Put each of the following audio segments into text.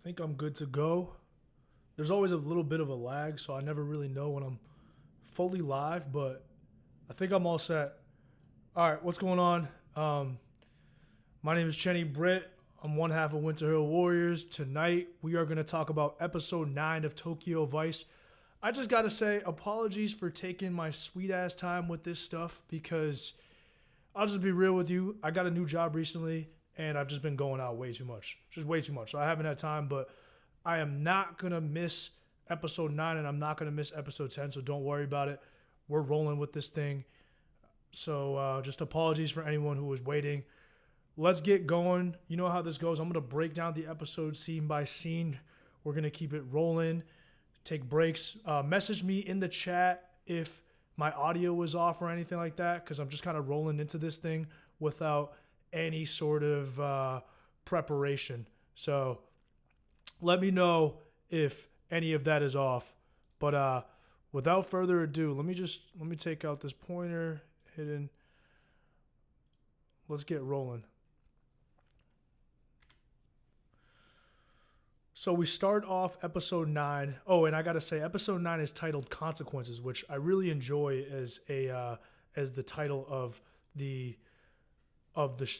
think I'm good to go. There's always a little bit of a lag, so I never really know when I'm fully live, but I think I'm all set. All right, what's going on? My name is Chenny Britt. I'm one half of Winter Hill Warriors. Tonight, we are going to talk about episode 9 of Tokyo Vice. I just got to say, apologies for taking my sweet-ass time with this stuff because I'll just be real with you. I got a new job recently, and I've just been going out way too much. Just way too much. So I haven't had time, but I am not going to miss episode 9, and I'm not going to miss episode 10, so don't worry about it. We're rolling with this thing. So just apologies for anyone who was waiting. Let's get going. You know how this goes. I'm going to break down the episode scene by scene. We're going to keep it rolling, take breaks. Message me in the chat if my audio is off or anything like that, because I'm just kind of rolling into this thing without any sort of preparation. So let me know if any of that is off. But without further ado, let me take out this pointer hidden. Let's get rolling. So we start off episode 9. Oh, and I gotta say, episode 9 is titled "Consequences," which I really enjoy as the title of the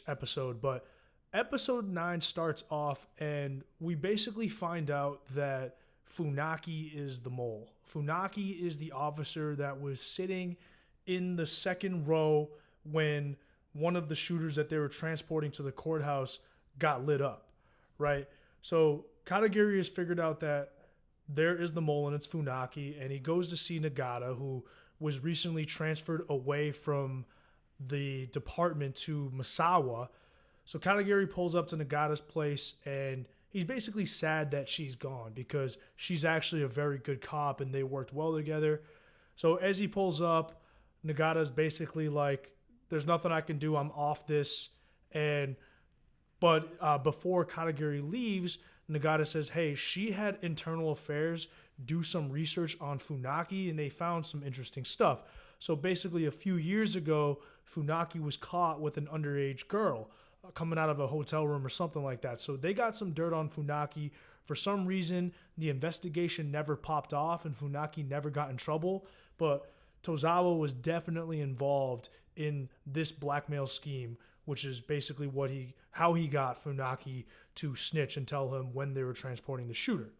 episode. But episode 9 starts off, and we basically find out that Funaki is the mole. Funaki is the officer that was sitting in the second row when one of the shooters that they were transporting to the courthouse got lit up, right? So Kadiri has figured out that there is the mole and it's Funaki, and he goes to see Nagata, who was recently transferred away from the department to Misawa. So Kadiri pulls up to Nagata's place, and he's basically sad that she's gone because she's actually a very good cop and they worked well together. So as he pulls up, Nagata's basically like, there's nothing I can do, I'm off this. But before Kadiri leaves, Nagata says, hey, she had internal affairs do some research on Funaki, and they found some interesting stuff. So basically, a few years ago, Funaki was caught with an underage girl coming out of a hotel room or something like that. So they got some dirt on Funaki. For some reason, the investigation never popped off, and Funaki never got in trouble. But Tozawa was definitely involved in this blackmail scheme, which is basically how he got Funaki to snitch and tell him when they were transporting the shooter.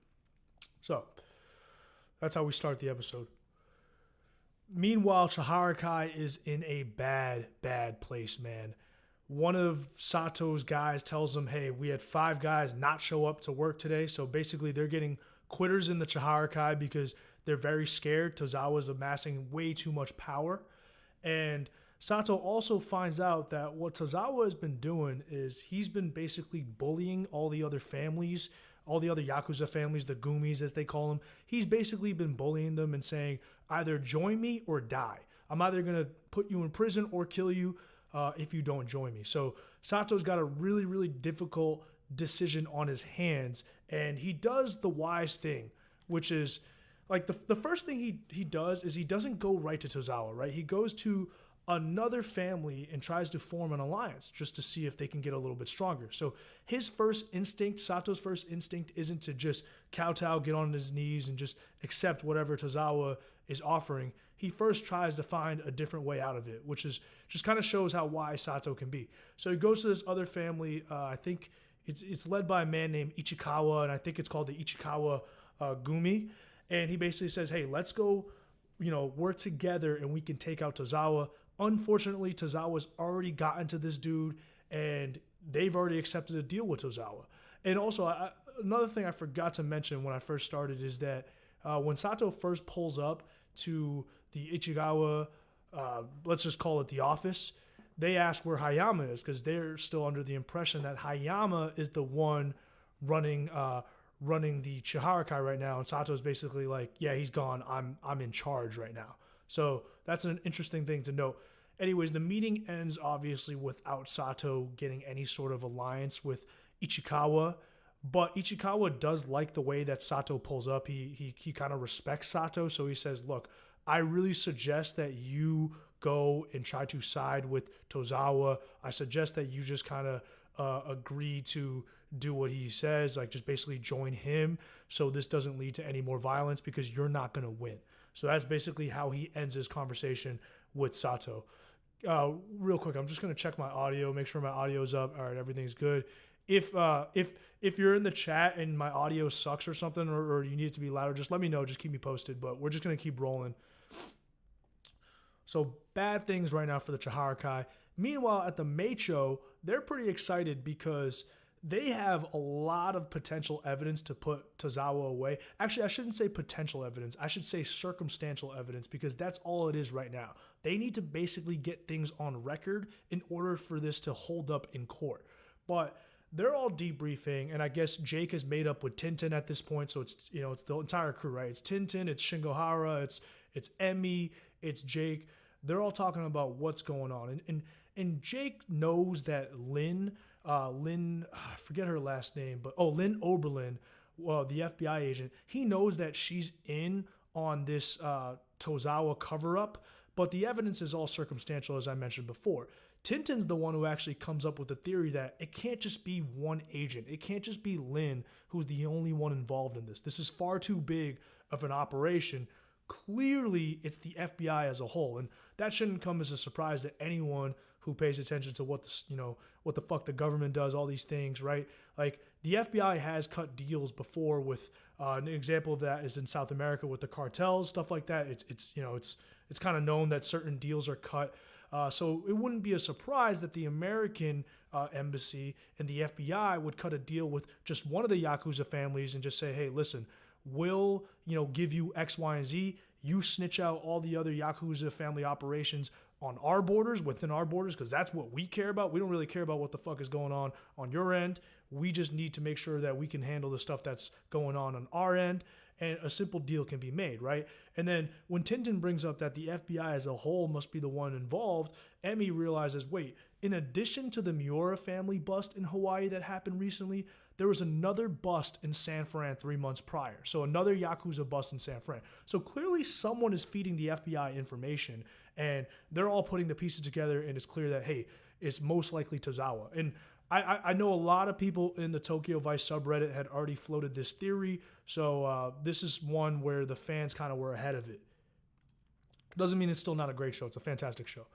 So that's how we start the episode. Meanwhile, Chaharkai is in a bad place, man. One of Sato's guys tells him, hey, we had 5 guys not show up to work today. So basically they're getting quitters in the Chaharkai because they're very scared. Tozawa's amassing way too much power. And Sato also finds out that what Tozawa has been doing is he's been basically bullying all the other families, all the other Yakuza families, the Gumis as they call them. He's basically been bullying them and saying, either join me or die. I'm either going to put you in prison or kill you if you don't join me. So Sato's got a really, really difficult decision on his hands, and he does the wise thing, which is like the first thing he does is he doesn't go right to Tozawa, right? He goes to another family and tries to form an alliance just to see if they can get a little bit stronger. So his first instinct, Sato's first instinct, isn't to just kowtow, get on his knees, and just accept whatever Tozawa is offering. He first tries to find a different way out of it, which is just kind of shows how wise Sato can be. So he goes to this other family. I think it's led by a man named Ichikawa, and I think it's called the Ichikawa Gumi. And he basically says, hey, let's go, work together and we can take out Tozawa. Unfortunately, Tozawa's already gotten to this dude, and they've already accepted a deal with Tozawa. And also, another thing I forgot to mention when I first started is that when Sato first pulls up to the Ichigawa, let's just call it the office, they ask where Hayama is because they're still under the impression that Hayama is the one running the Chaharkai right now. And Sato's basically like, yeah, he's gone. I'm in charge right now. So that's an interesting thing to note. Anyways, the meeting ends obviously without Sato getting any sort of alliance with Ichikawa, but Ichikawa does like the way that Sato pulls up. He kind of respects Sato, so he says, look, I really suggest that you go and try to side with Tozawa. I suggest that you just kind of agree to do what he says, like just basically join him so this doesn't lead to any more violence because you're not going to win. So that's basically how he ends his conversation with Sato. Real quick, I'm just going to check my audio, make sure my audio's up. All right, everything's good. If you're in the chat and my audio sucks or something, or you need it to be louder, just let me know. Just keep me posted. But we're just going to keep rolling. So bad things right now for the Chaharkai. Meanwhile, at the Meicho, they're pretty excited because they have a lot of potential evidence to put Tozawa away. Actually, I shouldn't say potential evidence. I should say circumstantial evidence because that's all it is right now. They need to basically get things on record in order for this to hold up in court. But they're all debriefing, and I guess Jake is made up with Tintin at this point, so it's it's the entire crew, right? It's Tintin, it's Shingohara, it's Emmy, it's Jake. They're all talking about what's going on, and Jake knows that Lynn, I forget her last name, but Lynn Oberlin, the FBI agent, he knows that she's in on this Tozawa cover-up, but the evidence is all circumstantial, as I mentioned before. Tintin's the one who actually comes up with the theory that it can't just be one agent. It can't just be Lynn who's the only one involved in this. This is far too big of an operation. Clearly, it's the FBI as a whole, and that shouldn't come as a surprise to anyone who pays attention to what the fuck the government does, all these things, right? Like the FBI has cut deals before with an example of that is in South America with the cartels, stuff like that. It's kind of known that certain deals are cut. So it wouldn't be a surprise that the American embassy and the FBI would cut a deal with just one of the Yakuza families and just say, hey, listen, we'll give you X, Y, and Z. You snitch out all the other Yakuza family operations on our borders, within our borders, because that's what we care about. We don't really care about what the fuck is going on your end. We just need to make sure that we can handle the stuff that's going on our end, and a simple deal can be made, right? And then when Tintin brings up that the FBI as a whole must be the one involved, Emmy realizes, wait, in addition to the Miura family bust in Hawaii that happened recently, there was another bust in San Fran 3 months prior. So another Yakuza bust in San Fran. So clearly someone is feeding the FBI information, and they're all putting the pieces together, and it's clear that, hey, it's most likely Tozawa. And I know a lot of people in the Tokyo Vice subreddit had already floated this theory, so this is one where the fans kind of were ahead of it. Doesn't mean it's still not a great show. It's a fantastic show.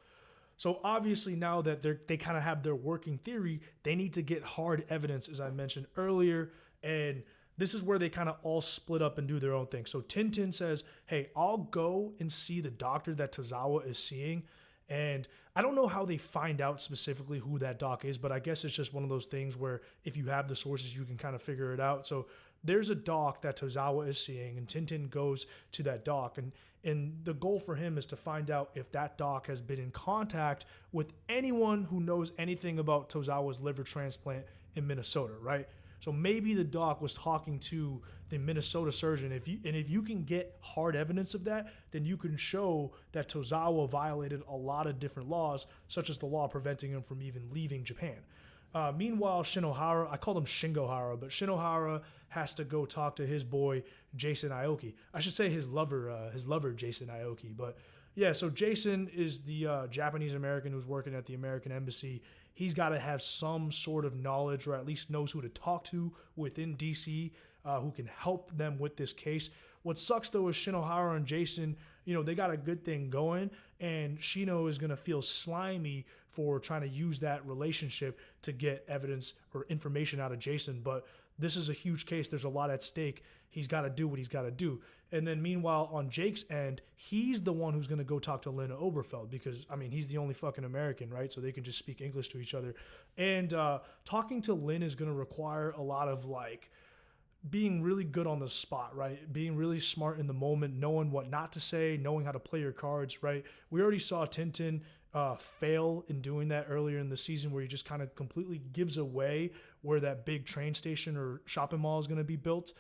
So obviously now that they kind of have their working theory, they need to get hard evidence, as I mentioned earlier, and this is where they kind of all split up and do their own thing. So Tintin says, hey, I'll go and see the doctor that Tozawa is seeing, and I don't know how they find out specifically who that doc is, but I guess it's just one of those things where if you have the sources, you can kind of figure it out. So there's a doc that Tozawa is seeing, and Tintin goes to that doc, and the goal for him is to find out if that doc has been in contact with anyone who knows anything about Tozawa's liver transplant in Minnesota, right? So maybe the doc was talking to the Minnesota surgeon. If you can get hard evidence of that, then you can show that Tozawa violated a lot of different laws, such as the law preventing him from even leaving Japan. Meanwhile, Shinohara, I called him Shingohara, but Shinohara has to go talk to his boy, Jason Aoki. I should say his lover, Jason Aoki. But yeah, so Jason is the Japanese American who's working at the American embassy. He's got to have some sort of knowledge, or at least knows who to talk to within DC, who can help them with this case. What sucks though is Shinohara and Jason, they got a good thing going, and Shino is going to feel slimy for trying to use that relationship to get evidence or information out of Jason. But this is a huge case. There's a lot at stake. He's got to do what he's got to do. And then meanwhile, on Jake's end, he's the one who's going to go talk to Lynn Oberfeld because, he's the only fucking American, right? So they can just speak English to each other. And talking to Lynn is going to require a lot of, being really good on the spot, right? Being really smart in the moment, knowing what not to say, knowing how to play your cards, right? We already saw Tintin fail in doing that earlier in the season, where he just kind of completely gives away where that big train station or shopping mall is going to be built.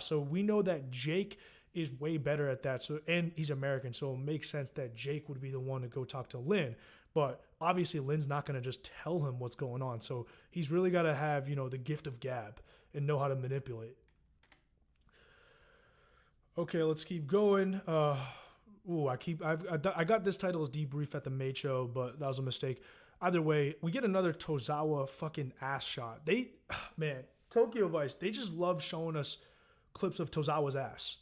So we know that Jake is way better at that. So, and he's American, so it makes sense that Jake would be the one to go talk to Lynn. But obviously Lynn's not going to just tell him what's going on. So he's really got to have, the gift of gab and know how to manipulate. Okay, let's keep going. I got this title as debrief at the Meicho, but that was a mistake. either way, we get another Tozawa fucking ass shot. Man, Tokyo Vice, they just love showing us clips of Tozawa's ass.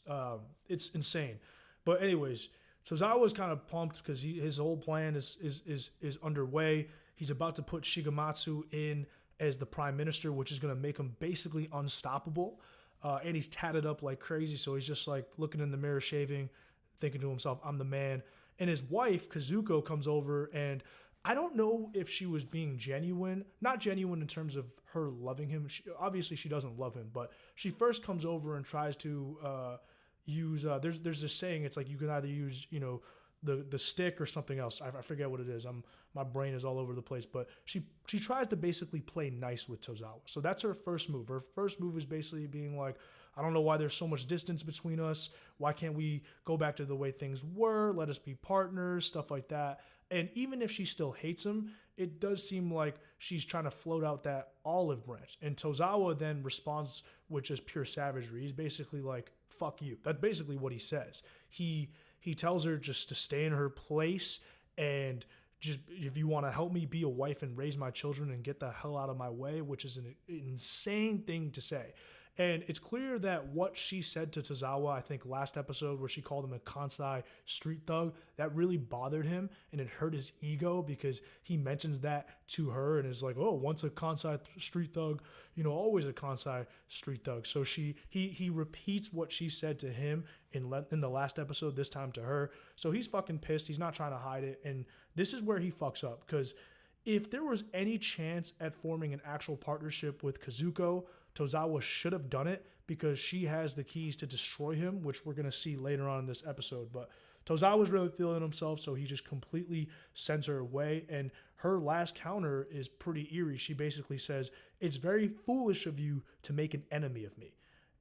It's insane. But anyways, Tozawa's kind of pumped because his whole plan is underway. He's about to put Shigematsu in as the prime minister, which is going to make him basically unstoppable. And he's tatted up like crazy, so he's just like looking in the mirror, shaving, thinking to himself, I'm the man. And his wife, Kazuko, comes over, and I don't know if she was being genuine. Not genuine in terms of her loving him. Obviously, she doesn't love him, but she first comes over and tries to use... there's this saying, it's like you can either use, the stick or something else. I forget what it is. My brain is all over the place, but she tries to basically play nice with Tozawa. So that's her first move. Her first move is basically being like, I don't know why there's so much distance between us. Why can't we go back to the way things were? Let us be partners, stuff like that. And even if she still hates him, it does seem like she's trying to float out that olive branch. And Tozawa then responds with just pure savagery. He's basically like, fuck you. That's basically what he says. He tells her just to stay in her place and just, if you want to help me be a wife and raise my children and get the hell out of my way, which is an insane thing to say. And it's clear that what she said to Tozawa, I think last episode where she called him a Kansai street thug, that really bothered him and it hurt his ego because he mentions that to her and is like, oh, once a Kansai street thug, always a Kansai street thug. So he repeats what she said to him in the last episode, this time to her. So he's fucking pissed. He's not trying to hide it. And this is where he fucks up, because if there was any chance at forming an actual partnership with Kazuko, Tozawa should have done it because she has the keys to destroy him, which we're going to see later on in this episode. But Tozawa's really feeling himself, so he just completely sends her away. And her last counter is pretty eerie. She basically says, it's very foolish of you to make an enemy of me.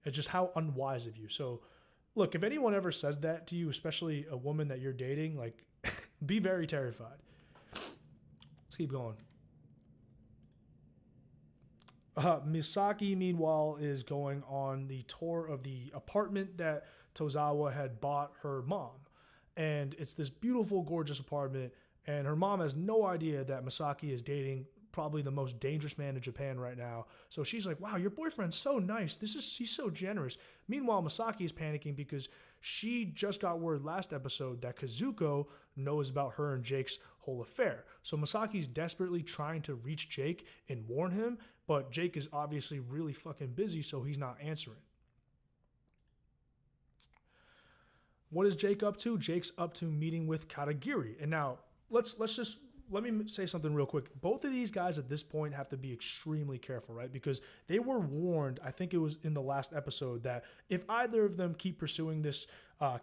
It's just how unwise of you. So look, if anyone ever says that to you, especially a woman that you're dating, like, be very terrified. Let's keep going. Misaki, meanwhile, is going on the tour of the apartment that Tozawa had bought her mom. And it's this beautiful, gorgeous apartment. And her mom has no idea that Misaki is dating probably the most dangerous man in Japan right now. So she's like, wow, your boyfriend's so nice. He's so generous. Meanwhile, Misaki is panicking because she just got word last episode that Kazuko knows about her and Jake's whole affair. So Masaki's desperately trying to reach Jake and warn him, but Jake is obviously really fucking busy, so he's not answering. What is Jake up to? Jake's up to meeting with Kadiri. And now, let me say something real quick. Both of these guys at this point have to be extremely careful, right? Because they were warned, I think it was in the last episode, that if either of them keep pursuing this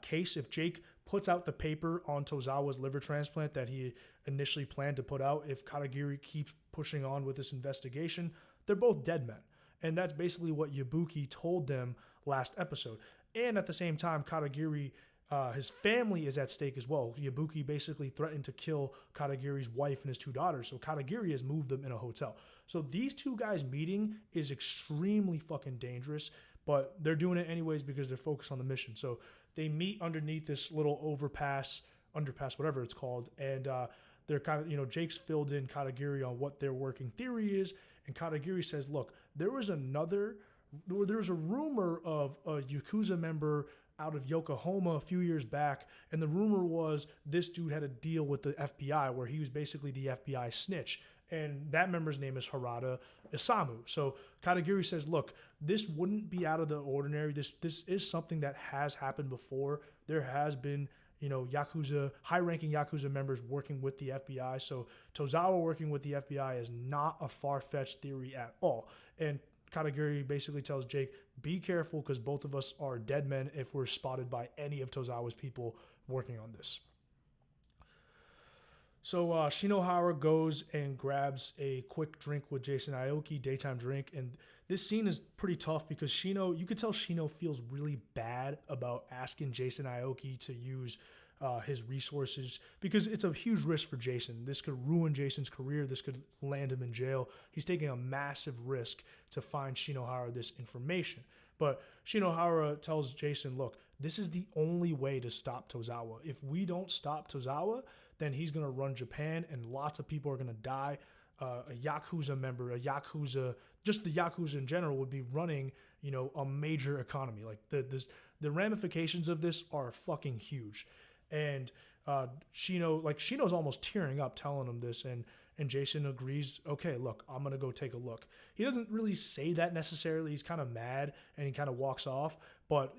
case, if Jake puts out the paper on Tozawa's liver transplant that he initially planned to put out, if Kadiri keeps pushing on with this investigation, they're both dead men. And that's basically what Yabuki told them last episode. And at the same time, Kadiri, his family is at stake as well. Yabuki basically threatened to kill Kadagiri's wife and his two daughters. So Kadiri has moved them in a hotel. So these two guys meeting is extremely fucking dangerous, but they're doing it anyways because they're focused on the mission. So they meet underneath this little underpass, whatever it's called. And they're kind of, Jake's filled in Kadagiri on what their working theory is. And Kadagiri says, look, there was a rumor of a Yakuza member out of Yokohama a few years back, and the rumor was this dude had a deal with the FBI where he was basically the FBI snitch, and that member's name is Harada Isamu. So Kadagiri says, look, this wouldn't be out of the ordinary. This is something that has happened before. There has been, Yakuza, high-ranking Yakuza members working with the FBI, so Tozawa working with the FBI is not a far-fetched theory at all. And Kadagiri basically tells Jake, be careful because both of us are dead men if we're spotted by any of Tozawa's people working on this. So Shinohara goes and grabs a quick drink with Jason Aoki, daytime drink. And this scene is pretty tough because you could tell Shino feels really bad about asking Jason Aoki to use his resources because it's a huge risk for Jason. This could ruin Jason's career. This could land him in jail. He's taking a massive risk to find Shinohara this information. But Shinohara tells Jason, look, this is the only way to stop Tozawa. If we don't stop Tozawa, then he's going to run Japan and lots of people are going to die. A Yakuza member, just the Yakuza in general would be running, a major economy. Like the ramifications of this are fucking huge. And Shino's almost tearing up telling him this, and Jason agrees, okay, look, I'm going to go take a look. He doesn't really say that necessarily. He's kind of mad and he kind of walks off. But,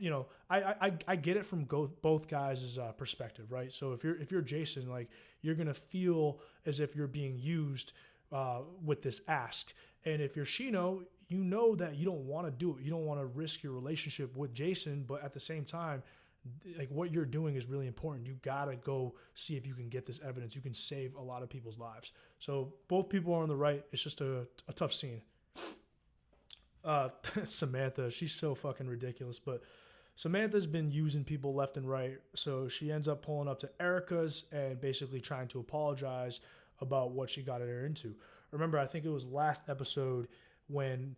I get it from both guys' perspective, right? So if you're Jason, like, you're going to feel as if you're being used with this ask. And if you're Shino, you know that you don't want to do it. You don't want to risk your relationship with Jason, but at the same time, like, what you're doing is really important. You gotta go see if you can get this evidence. You can save a lot of people's lives. So both people are on the right. It's just a tough scene. Samantha, she's so fucking ridiculous, but Samantha's been using people left and right. So she ends up pulling up to Erica's and basically trying to apologize about what she got her into. Remember, I think it was last episode when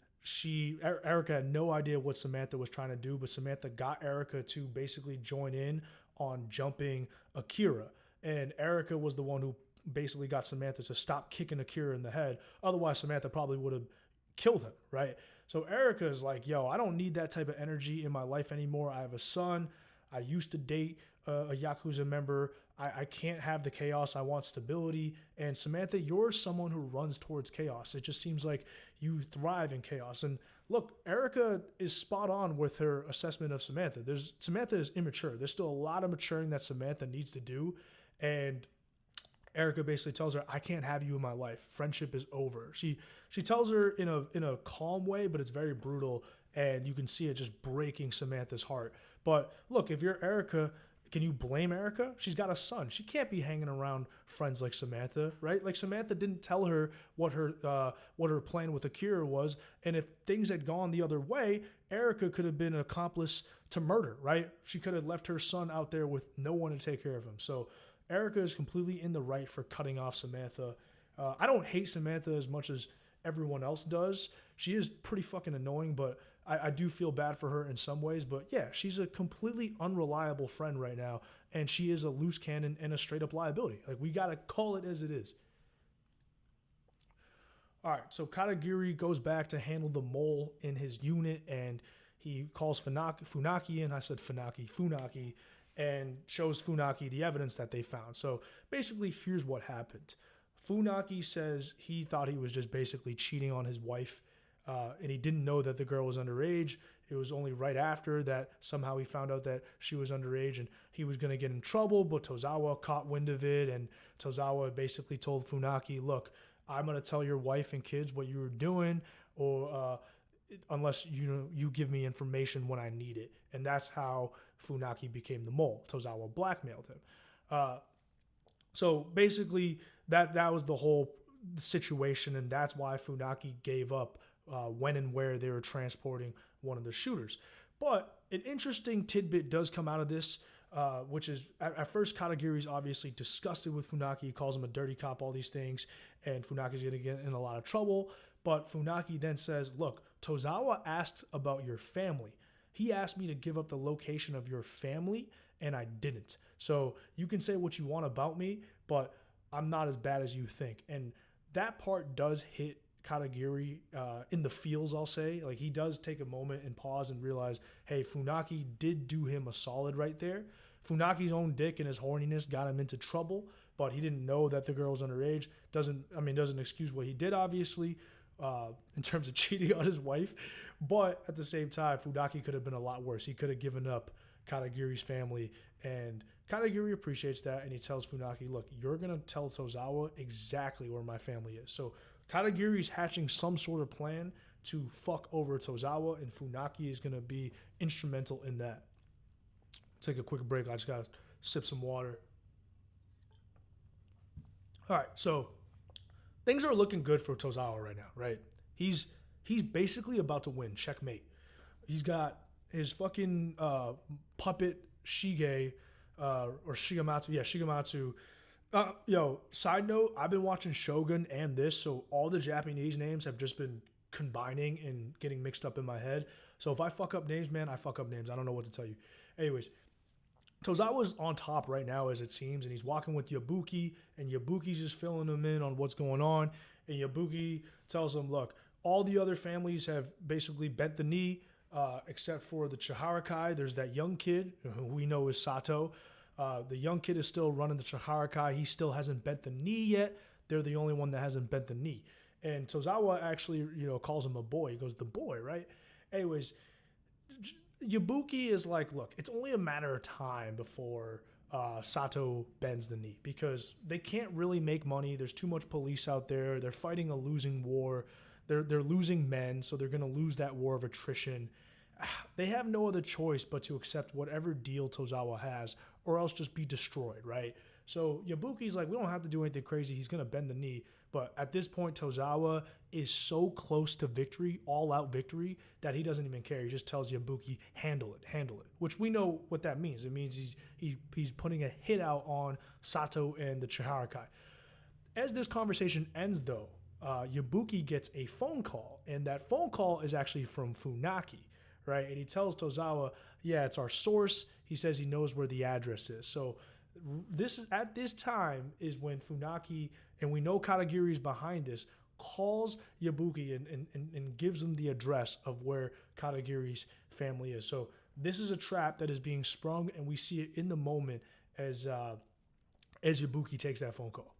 Erica had no idea what Samantha was trying to do, but Samantha got Erica to basically join in on jumping Akira. And Erica was the one who basically got Samantha to stop kicking Akira in the head. Otherwise, Samantha probably would have killed him, right? So Erica is like, yo, I don't need that type of energy in my life anymore. I have a son. I used to date a Yakuza member. I can't have the chaos. I want stability. And Samantha, you're someone who runs towards chaos. It just seems like you thrive in chaos. And look, Erica is spot on with her assessment of Samantha. Samantha is immature. There's still a lot of maturing that Samantha needs to do. And Erica basically tells her, I can't have you in my life. Friendship is over. She tells her in a calm way, but it's very brutal. And you can see it just breaking Samantha's heart. But look, if you're Erica, can you blame Erica? She's got a son. She can't be hanging around friends like Samantha, right? Like, Samantha didn't tell her what her plan with Akira was, and if things had gone the other way, Erica could have been an accomplice to murder, right? She could have left her son out there with no one to take care of him. So Erica is completely in the right for cutting off Samantha. I don't hate Samantha as much as everyone else does. She is pretty fucking annoying, but I do feel bad for her in some ways. But yeah, she's a completely unreliable friend right now, and she is a loose cannon and a straight up liability. Like, we got to call it as it is. All right, so Kadiri goes back to handle the mole in his unit, and he calls Funaki in. I said Funaki, and shows Funaki the evidence that they found. So basically, here's what happened. Funaki says he thought he was just basically cheating on his wife, and he didn't know that the girl was underage. It was only right after that somehow he found out that she was underage, and he was going to get in trouble, but Tozawa caught wind of it, and Tozawa basically told Funaki, look, I'm going to tell your wife and kids what you were doing, or unless you give me information when I need it. And that's how Funaki became the mole. Tozawa blackmailed him. So basically, that was the whole situation, and that's why Funaki gave up when and where they were transporting one of the shooters. But an interesting tidbit does come out of this, which is, at first, Kadagiri's obviously disgusted with Funaki. He calls him a dirty cop, all these things, and Funaki's going to get in a lot of trouble. But Funaki then says, look, Tozawa asked about your family. He asked me to give up the location of your family, and I didn't. So you can say what you want about me, but I'm not as bad as you think. And that part does hit Kadagiri in the feels, I'll say. Like, he does take a moment and pause and realize, hey, Funaki did do him a solid right there. Funaki's own dick and his horniness got him into trouble, but he didn't know that the girl was underage. Doesn't excuse what he did, obviously, in terms of cheating on his wife. But at the same time, Funaki could have been a lot worse. He could have given up Kadagiri's family, and Kadagiri appreciates that, and he tells Funaki, look, you're going to tell Tozawa exactly where my family is. So Kadagiri's hatching some sort of plan to fuck over Tozawa, and Funaki is going to be instrumental in that. Take a quick break. I just got to sip some water. All right, so things are looking good for Tozawa right now, right? He's basically about to win. Checkmate. He's got his fucking puppet Shige, or Shigematsu. Yeah, Shigematsu. Side note, I've been watching Shogun and this, so all the Japanese names have just been combining and getting mixed up in my head. So if I fuck up names, man, I fuck up names. I don't know what to tell you. Anyways, Tozawa's on top right now, as it seems, and he's walking with Yabuki, and Yabuki's just filling him in on what's going on. And Yabuki tells him, look, all the other families have basically bent the knee, except for the Chaharkai. There's that young kid who we know is Sato. The young kid is still running the Chaharkai. He still hasn't bent the knee yet. They're the only one that hasn't bent the knee. And Tozawa actually, calls him a boy. He goes, the boy, right? Anyways, Yabuki is like, look, it's only a matter of time before Sato bends the knee because they can't really make money. There's too much police out there. They're fighting a losing war. They're losing men, so they're going to lose that war of attrition. They have no other choice but to accept whatever deal Tozawa has or else just be destroyed, right? So Yabuki's like, we don't have to do anything crazy. He's going to bend the knee. But at this point, Tozawa is so close to victory, all-out victory, that he doesn't even care. He just tells Yabuki, handle it, which we know what that means. It means he's putting a hit out on Sato and the Chaharkai. As this conversation ends, though, Yabuki gets a phone call, and that phone call is actually from Funaki, right? And he tells Tozawa, yeah, it's our source. He says he knows where the address is. So at this time is when Funaki, and we know Kadiri is behind this, calls Yabuki and gives him the address of where Kadiri's family is. So this is a trap that is being sprung, and we see it in the moment as Yabuki takes that phone call.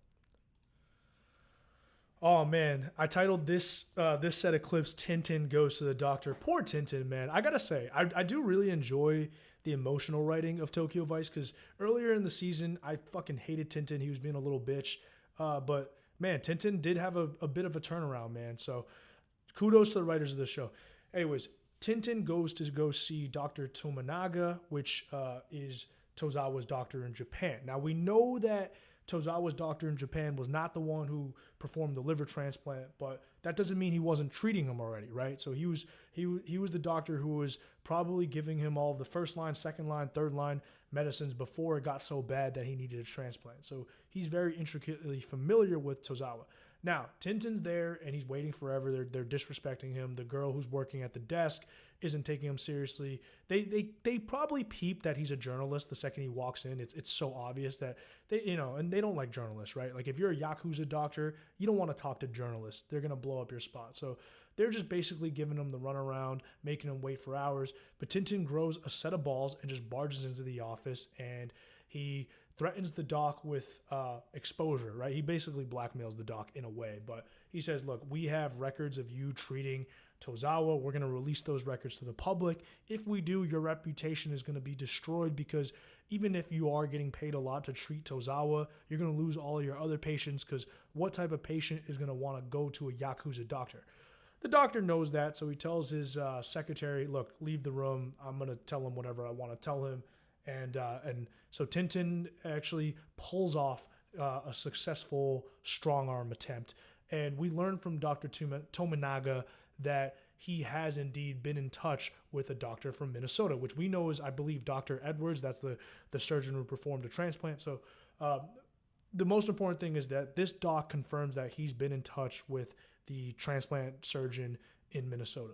Oh man, I titled this set of clips "Tintin Goes to the Doctor." Poor Tintin, man. I gotta say, I do really enjoy the emotional writing of Tokyo Vice, because earlier in the season, I fucking hated Tintin. He was being a little bitch. But man, Tintin did have a bit of a turnaround, man. So kudos to the writers of the show. Anyways, Tintin goes to go see Dr. Tominaga, which is Tozawa's doctor in Japan. Now we know that Tozawa's doctor in Japan was not the one who performed the liver transplant, but that doesn't mean he wasn't treating him already, right? So he was the doctor who was probably giving him all of the first line, second line, third line medicines before it got so bad that he needed a transplant. So he's very intricately familiar with Tozawa. Now, Tintin's there and he's waiting forever. They're disrespecting him. The girl who's working at the desk isn't taking him seriously. They probably peep that he's a journalist the second he walks in. It's so obvious that and they don't like journalists, right? Like if you're a Yakuza doctor, you don't want to talk to journalists. They're going to blow up your spot. So they're just basically giving him the runaround, making him wait for hours. But Tintin grows a set of balls and just barges into the office, and he threatens the doc with exposure, right? He basically blackmails the doc in a way, but he says, look, we have records of you treating Tozawa. We're going to release those records to the public. If we do, your reputation is going to be destroyed, because even if you are getting paid a lot to treat Tozawa, you're going to lose all of your other patients, because what type of patient is going to want to go to a Yakuza doctor? The doctor knows that, so he tells his secretary, look, leave the room. I'm going to tell him whatever I want to tell him. And so Tintin actually pulls off a successful strong arm attempt. And we learn from Dr. Tominaga that he has indeed been in touch with a doctor from Minnesota, which we know is, I believe, Dr. Edwards. That's the surgeon who performed the transplant. So the most important thing is that this doc confirms that he's been in touch with the transplant surgeon in Minnesota.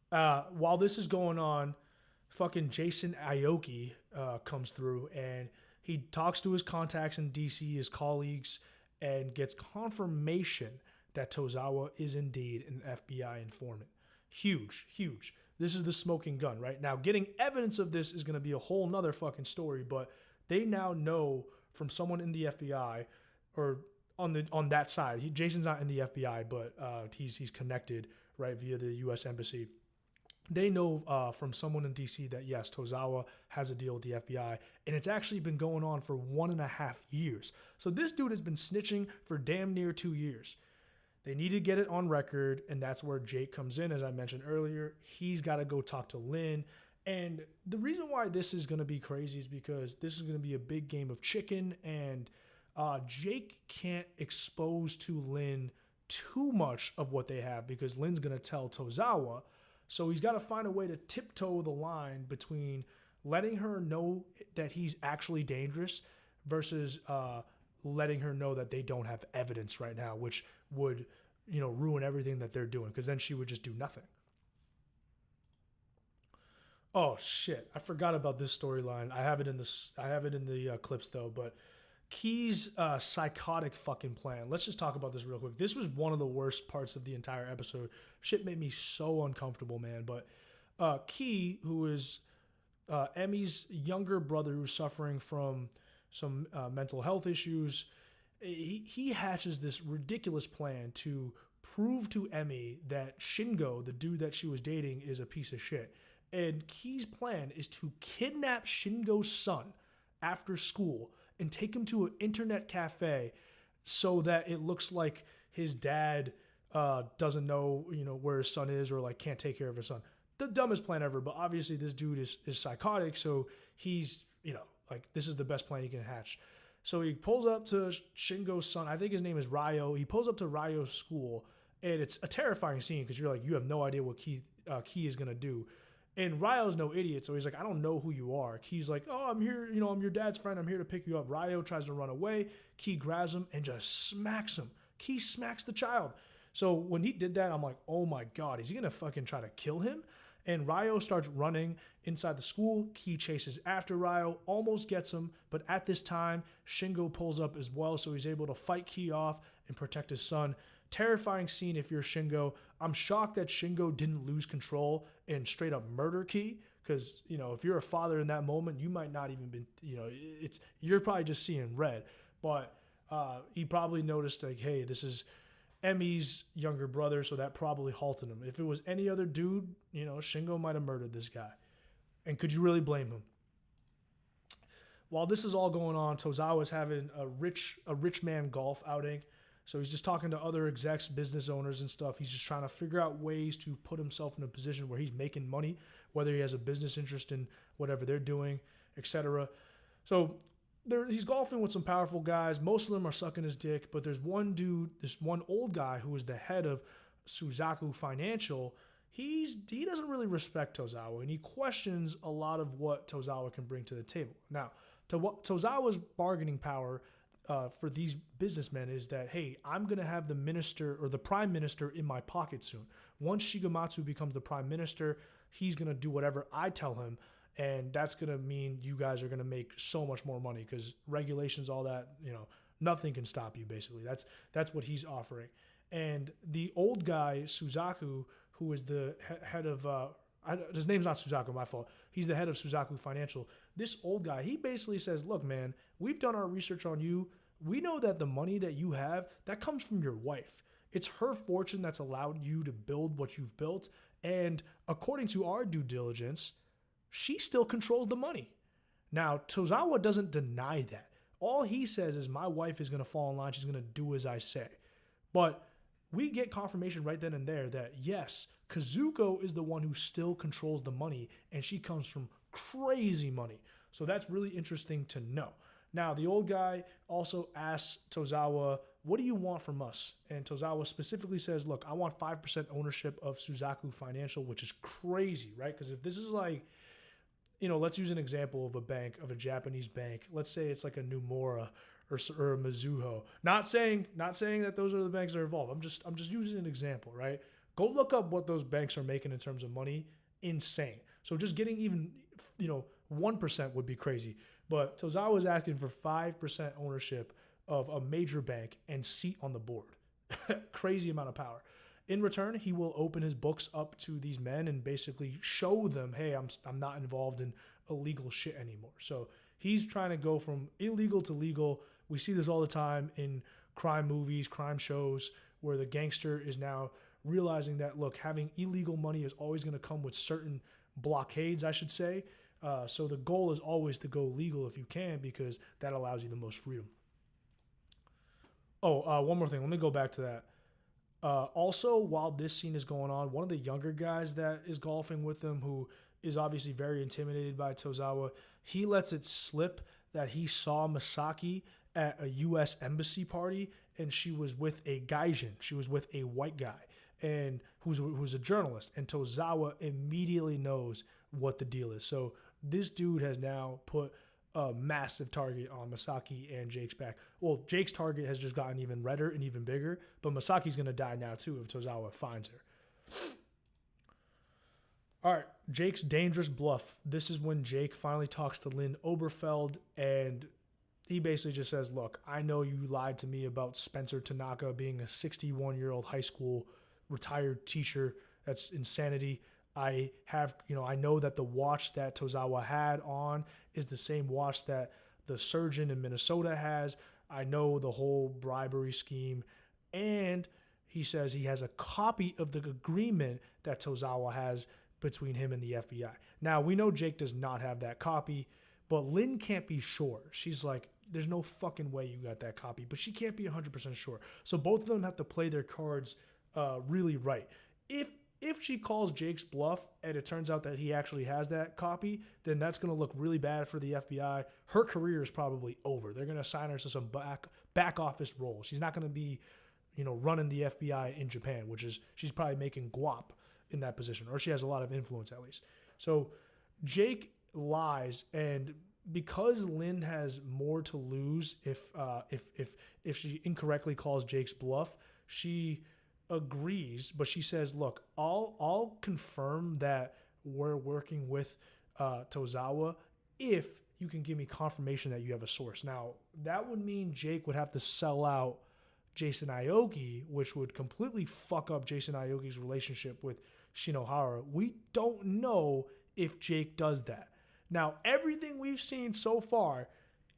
While this is going on, fucking Jason Aoki comes through, and he talks to his contacts in DC, his colleagues, and gets confirmation that Tozawa is indeed an FBI informant. Huge, huge. This is the smoking gun, right? Now, getting evidence of this is going to be a whole nother fucking story, but they now know from someone in the FBI, or on that side. Jason's not in the FBI, but he's connected, right, via the U.S. Embassy. They know from someone in DC that, yes, Tozawa has a deal with the FBI, and it's actually been going on for 1.5 years. So this dude has been snitching for damn near 2 years. They need to get it on record, and that's where Jake comes in, as I mentioned earlier. He's got to go talk to Lynn. And the reason why this is going to be crazy is because this is going to be a big game of chicken, and Jake can't expose to Lynn too much of what they have, because Lynn's going to tell Tozawa. So he's got to find a way to tiptoe the line between letting her know that he's actually dangerous versus letting her know that they don't have evidence right now, which would, ruin everything that they're doing, because then she would just do nothing. Oh shit! I forgot about this storyline. I have it in this. I have it in the clips though. But Key's psychotic fucking plan. Let's just talk about this real quick. This was one of the worst parts of the entire episode. Shit made me so uncomfortable, man. But Key, who is Emmy's younger brother, who's suffering from some mental health issues, he hatches this ridiculous plan to prove to Emmy that Shingo, the dude that she was dating, is a piece of shit. And Key's plan is to kidnap Shingo's son after school and take him to an internet cafe so that it looks like his dad doesn't know, where his son is or like can't take care of his son. The dumbest plan ever, but obviously this dude is psychotic, so he's, like this is the best plan he can hatch. So he pulls up to Shingo's son. I think his name is Ryo. He pulls up to Ryo's school, and it's a terrifying scene because you're like, you have no idea what Key is going to do. And Ryo's no idiot, so he's like, I don't know who you are. Key's like, oh, I'm here, I'm your dad's friend. I'm here to pick you up. Ryo tries to run away. Key grabs him and just smacks him. Key smacks the child. So when he did that, I'm like, oh my God, is he going to fucking try to kill him? And Ryo starts running inside the school. Key chases after Ryo, almost gets him. But at this time, Shingo pulls up as well, so he's able to fight Key off and protect his son. Terrifying scene if you're Shingo. I'm shocked that Shingo didn't lose control and straight up murder Key, because if you're a father in that moment, you might not even been, you're probably just seeing red. But he probably noticed like, hey, this is Emmy's younger brother, so that probably halted him. If it was any other dude, Shingo might have murdered this guy. And could you really blame him? While this is all going on, Tozawa's having a rich man golf outing. So he's just talking to other execs, business owners and stuff. He's just trying to figure out ways to put himself in a position where he's making money, whether he has a business interest in whatever they're doing, etc. So he's golfing with some powerful guys. Most of them are sucking his dick, but there's one dude, this one old guy who is the head of Suzaku Financial. He doesn't really respect Tozawa, and he questions a lot of what Tozawa can bring to the table. Now, Tozawa's bargaining power for these businessmen is that, hey, I'm going to have the minister or the prime minister in my pocket soon. Once Shigematsu becomes the prime minister, he's going to do whatever I tell him, and that's going to mean you guys are going to make so much more money because regulations, all that, nothing can stop you, basically. That's what he's offering. And the old guy, Suzaku, who is the head of, his name's not Suzaku, my fault. He's the head of Suzaku Financial. This old guy, he basically says, look, man, we've done our research on you. We know that the money that you have, that comes from your wife. It's her fortune that's allowed you to build what you've built. And according to our due diligence, she still controls the money. Now, Tozawa doesn't deny that. All he says is my wife is going to fall in line. She's going to do as I say. But we get confirmation right then and there that, yes, Kazuko is the one who still controls the money, and she comes from crazy money. So that's really interesting to know. Now, the old guy also asks Tozawa, what do you want from us? And Tozawa specifically says, look, I want 5% ownership of Suzaku Financial, which is crazy, right? Because if this is like, let's use an example of a bank, of a Japanese bank. Let's say it's like a Nomura or a Mizuho. Not saying that those are the banks that are involved. I'm just using an example, right? Go look up what those banks are making in terms of money. Insane. So just getting even, 1% would be crazy. But Tozawa is asking for 5% ownership of a major bank and seat on the board. Crazy amount of power. In return, he will open his books up to these men and basically show them, hey, I'm not involved in illegal shit anymore. So he's trying to go from illegal to legal. We see this all the time in crime movies, crime shows, where the gangster is now realizing that, look, having illegal money is always going to come with certain blockades, I should say. So the goal is always to go legal if you can, because that allows you the most freedom. One more thing. Let me go back to that. Also, while this scene is going on, one of the younger guys that is golfing with them, who is obviously very intimidated by Tozawa, he lets it slip that he saw Masaki at a U.S. embassy party, and she was with a gaijin. She was with a white guy, and who's a journalist. And Tozawa immediately knows what the deal is. So this dude has now put a massive target on Masaki and Jake's back. Well, Jake's target has just gotten even redder and even bigger, but Masaki's going to die now too if Tozawa finds her. All right, Jake's dangerous bluff. This is when Jake finally talks to Lynn Oberfeld, and he basically just says, look, I know you lied to me about Spencer Tanaka being a 61-year-old high school retired teacher. That's insanity. I know that the watch that Tozawa had on is the same watch that the surgeon in Minnesota has. I know the whole bribery scheme. And he says he has a copy of the agreement that Tozawa has between him and the FBI. Now, we know Jake does not have that copy, but Lynn can't be sure. She's like, there's no fucking way you got that copy, but she can't be 100% sure. So both of them have to play their cards really right. If she calls Jake's bluff and it turns out that he actually has that copy, then that's going to look really bad for the FBI. Her career is probably over. They're going to assign her to some back office role. She's not going to be, running the FBI in Japan, which is she's probably making guap in that position, or she has a lot of influence at least. So Jake lies, and because Lynn has more to lose if she incorrectly calls Jake's bluff, she agrees, but she says, look, I'll confirm that we're working with Tozawa if you can give me confirmation that you have a source. Now, that would mean Jake would have to sell out Jason Aoki, which would completely fuck up Jason Aoki's relationship with Shinohara. We don't know if Jake does that. Now, everything we've seen so far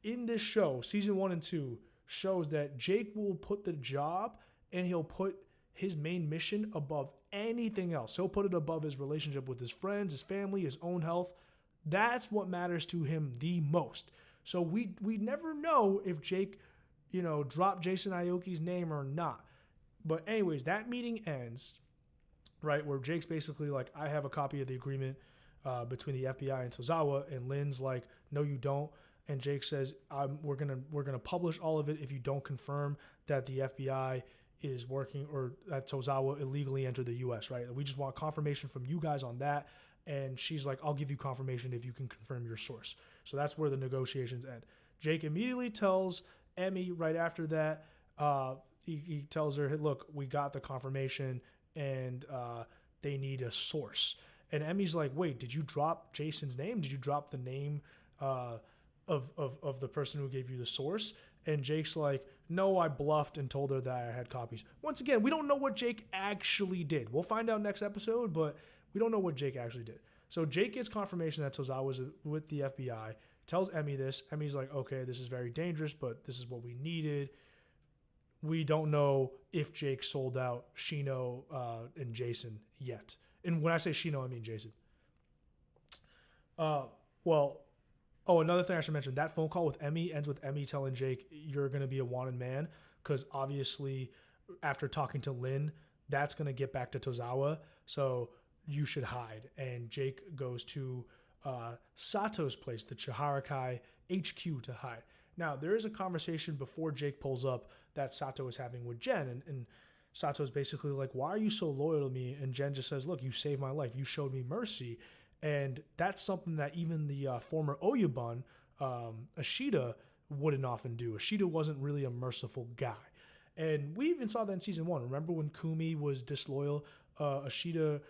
in this show, season 1 and 2, shows that Jake will put the job and he'll put his main mission above anything else. He'll put it above his relationship with his friends, his family, his own health. That's what matters to him the most. So we never know if Jake, dropped Jason Aoki's name or not. But anyways, that meeting ends, right, where Jake's basically like, I have a copy of the agreement between the FBI and Tozawa, and Lynn's like, no, you don't. And Jake says, we're gonna publish all of it if you don't confirm that the FBI is working or that Tozawa illegally entered the U.S., right? We just want confirmation from you guys on that. And she's like, I'll give you confirmation if you can confirm your source. So that's where the negotiations end. Jake immediately tells Emmy right after that, he tells her, hey, look, we got the confirmation and they need a source. And Emmy's like, wait, did you drop Jason's name? Did you drop the name of the person who gave you the source? And Jake's like, no, I bluffed and told her that I had copies. Once again, we don't know what Jake actually did. We'll find out next episode, but we don't know what Jake actually did. So Jake gets confirmation that Tozawa was with the FBI, tells Emmy this. Emmy's like, okay, this is very dangerous, but this is what we needed. We don't know if Jake sold out Shino and Jason yet. And when I say Shino, I mean Jason. Another thing I should mention, that phone call with Emmy ends with Emmy telling Jake, you're going to be a wanted man, because obviously after talking to Lynn, that's going to get back to Tozawa, so you should hide. And Jake goes to Sato's place, the Chaharkai HQ, to hide. Now, there is a conversation before Jake pulls up that Sato is having with Jen, and Sato's basically like, why are you so loyal to me? And Jen just says, look, you saved my life. You showed me mercy. And that's something that even the former Oyuban, Ashita, wouldn't often do. Ashita wasn't really a merciful guy. And we even saw that in season 1. Remember when Kumi was disloyal? Ashita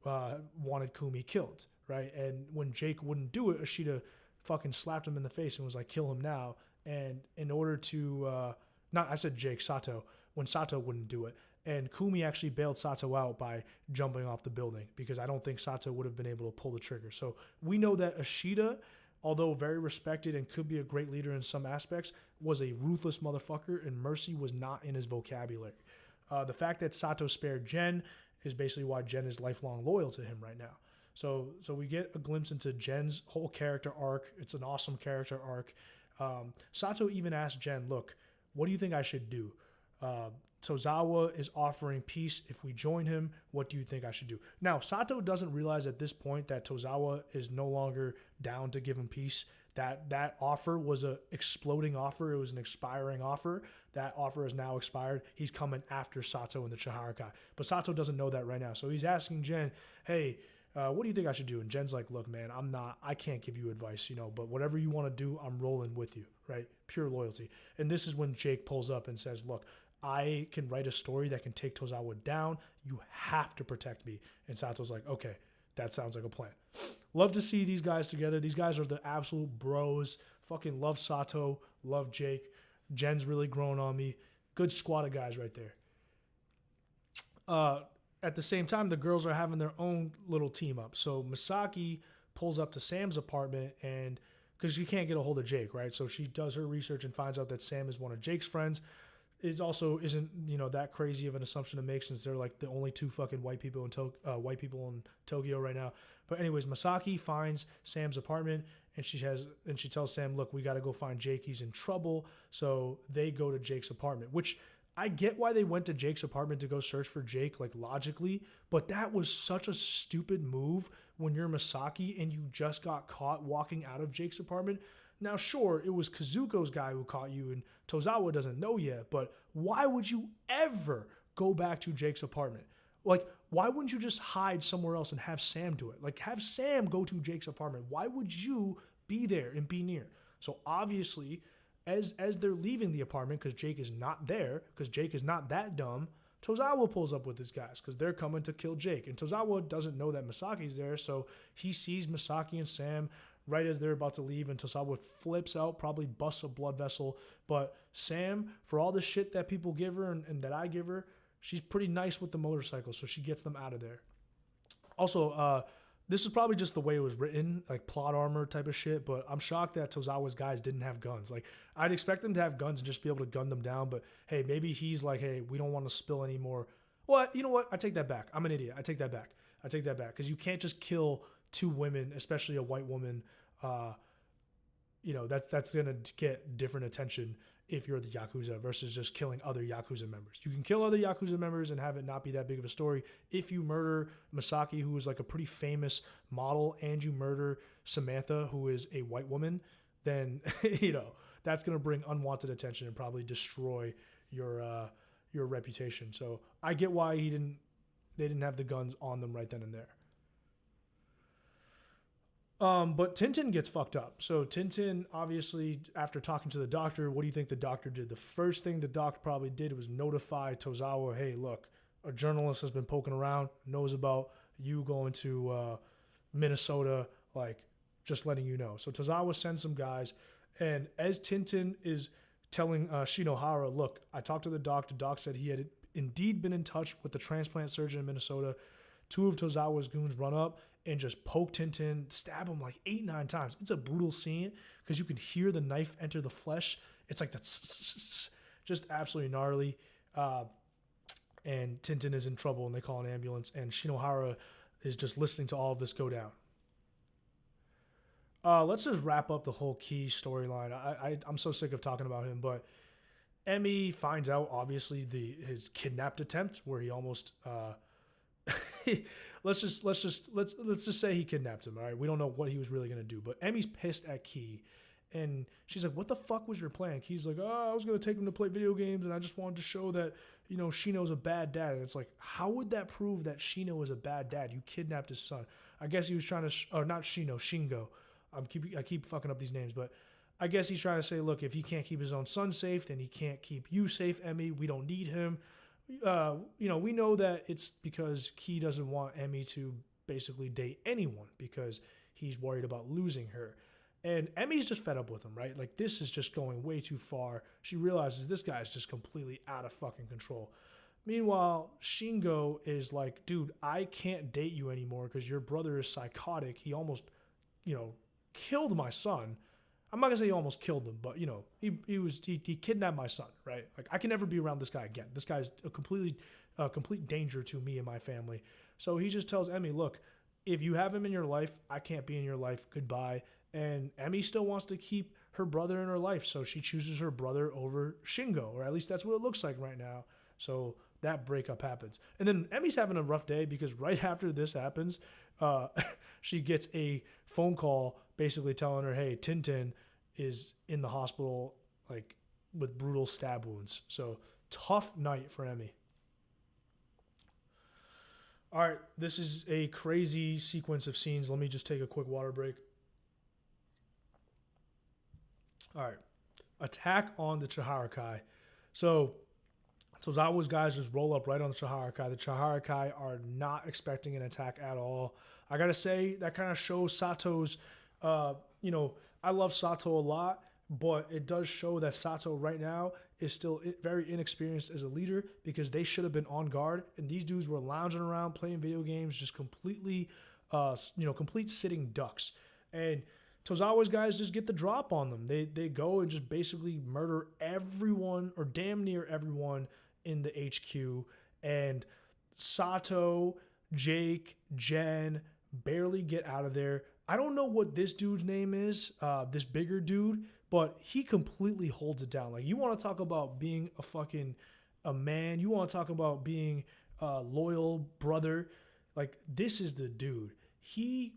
wanted Kumi killed, right? And when Jake wouldn't do it, Ashita fucking slapped him in the face and was like, kill him now. And in order to, Sato, when Sato wouldn't do it. And Kumi actually bailed Sato out by jumping off the building, because I don't think Sato would have been able to pull the trigger. So we know that Ashita, although very respected and could be a great leader in some aspects, was a ruthless motherfucker, and mercy was not in his vocabulary. The fact that Sato spared Jen is basically why Jen is lifelong loyal to him right now. So we get a glimpse into Jen's whole character arc. It's an awesome character arc. Sato even asked Jen, look, what do you think I should do? Tozawa is offering peace if we join him. What do you think I should do? Now, Sato doesn't realize at this point that Tozawa is no longer down to give him peace. That offer was an exploding offer. It was an expiring offer. That offer is now expired. He's coming after Sato and the Chaharkai. But Sato doesn't know that right now. So he's asking Jen, hey, what do you think I should do? And Jen's like, look, man, I can't give you advice, but whatever you want to do, I'm rolling with you, right? Pure loyalty. And this is when Jake pulls up and says, look, I can write a story that can take Tozawa down. You have to protect me. And Sato's like, okay. That sounds like a plan. Love to see these guys together. These guys are the absolute bros. Fucking love Sato, love Jake. Jen's really growing on me. Good squad of guys right there. At the same time, the girls are having their own little team up. So Masaki pulls up to Sam's apartment, and because she can't get a hold of Jake, right? So she does her research and finds out that Sam is one of Jake's friends. It also isn't, that crazy of an assumption to make, since they're like the only two fucking white people in Tokyo right now. But anyways, Masaki finds Sam's apartment, and she tells Sam, look, we got to go find Jake. He's in trouble. So they go to Jake's apartment, which I get why they went to Jake's apartment to go search for Jake, like logically, but that was such a stupid move when you're Masaki and you just got caught walking out of Jake's apartment. Now, sure, it was Kazuko's guy who caught you, and Tozawa doesn't know yet, but why would you ever go back to Jake's apartment? Like, why wouldn't you just hide somewhere else and have Sam do it? Like, have Sam go to Jake's apartment. Why would you be there and be near? So obviously, as they're leaving the apartment, because Jake is not there, because Jake is not that dumb, Tozawa pulls up with his guys because they're coming to kill Jake. And Tozawa doesn't know that Masaki's there, so he sees Masaki and Sam right as they're about to leave, and Tozawa flips out, probably busts a blood vessel. But Sam, for all the shit that people give her and that I give her, she's pretty nice with the motorcycle, so she gets them out of there. Also, this is probably just the way it was written, like plot armor type of shit, but I'm shocked that Tozawa's guys didn't have guns. Like, I'd expect them to have guns and just be able to gun them down, but hey, maybe he's like, hey, we don't want to spill any more. Well, you know what? I take that back. I'm an idiot. I take that back, because you can't just kill two women, especially a white woman. That's going to get different attention if you're the Yakuza versus just killing other Yakuza members. You can kill other Yakuza members and have it not be that big of a story. If you murder Masaki, who is like a pretty famous model, and you murder Samantha, who is a white woman, then, that's going to bring unwanted attention and probably destroy your reputation. So I get why they didn't have the guns on them right then and there. But Tintin gets fucked up. So Tintin, obviously, after talking to the doctor, what do you think the doctor did? The first thing the doctor probably did was notify Tozawa, hey, look, a journalist has been poking around, knows about you going to Minnesota, like, just letting you know. So Tozawa sends some guys, and as Tintin is telling Shinohara, look, I talked to the doc. The doc said he had indeed been in touch with the transplant surgeon in Minnesota. Two of Tozawa's goons run up and just poke Tintin, stab him like 8-9 times. It's a brutal scene because you can hear the knife enter the flesh. It's like that's just absolutely gnarly. And Tintin is in trouble, and they call an ambulance, and Shinohara is just listening to all of this go down. Let's just wrap up the whole Key storyline. I'm so sick of talking about him, but Emmy finds out, obviously, his kidnapped attempt where he almost let's just say he kidnapped him. All right, we don't know what he was really gonna do, but Emmy's pissed at Key, and she's like, "What the fuck was your plan?" Key's like, "Oh, I was gonna take him to play video games, and I just wanted to show that Shino's a bad dad." And it's like, how would that prove that Shino is a bad dad? You kidnapped his son. I guess he was trying to, or not Shino, Shingo. I keep fucking up these names, but I guess he's trying to say, look, if he can't keep his own son safe, then he can't keep you safe, Emmy. We don't need him. We know that it's because Key doesn't want Emmy to basically date anyone because he's worried about losing her. And Emmy's just fed up with him, right? Like, this is just going way too far. She realizes this guy's just completely out of fucking control. Meanwhile, Shingo is like, dude, I can't date you anymore because your brother is psychotic. He almost, killed my son. I'm not gonna say he almost killed him, but he kidnapped my son, right? Like, I can never be around this guy again. This guy's a complete danger to me and my family. So he just tells Emmy, look, if you have him in your life, I can't be in your life. Goodbye. And Emmy still wants to keep her brother in her life, so she chooses her brother over Shingo, or at least that's what it looks like right now. So that breakup happens. And then Emmy's having a rough day because right after this happens, she gets a phone call basically telling her, hey, Tintin is in the hospital, like, with brutal stab wounds. So tough night for Emmy. All right, this is a crazy sequence of scenes. Let me just take a quick water break. All right, attack on the Chaharkai. So Tozawa's guys just roll up right on the Chaharkai. The Chaharkai are not expecting an attack at all. I gotta say that kind of shows Sato's, I love Sato a lot, but it does show that Sato right now is still very inexperienced as a leader because they should have been on guard, and these dudes were lounging around playing video games, just completely, complete sitting ducks. And Tozawa's guys just get the drop on them. They go and just basically murder everyone or damn near everyone in the HQ. And Sato, Jake, Jen barely get out of there. I don't know what this dude's name is, this bigger dude, but he completely holds it down. Like, you want to talk about being a man. You want to talk about being a loyal brother. Like, this is the dude. He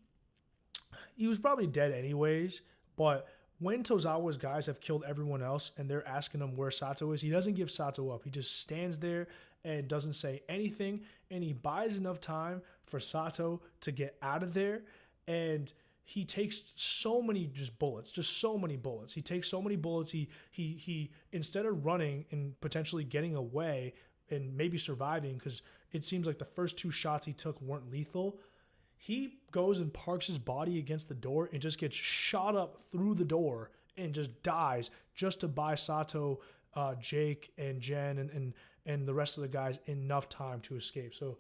was probably dead anyways, but when Tozawa's guys have killed everyone else and they're asking him where Sato is, he doesn't give Sato up. He just stands there and doesn't say anything, and he buys enough time for Sato to get out of there. And he takes so many bullets. He takes so many bullets. He instead of running and potentially getting away and maybe surviving, because it seems like the first 2 shots he took weren't lethal, he goes and parks his body against the door and just gets shot up through the door and just dies just to buy Sato, Jake, and Jen and the rest of the guys enough time to escape. So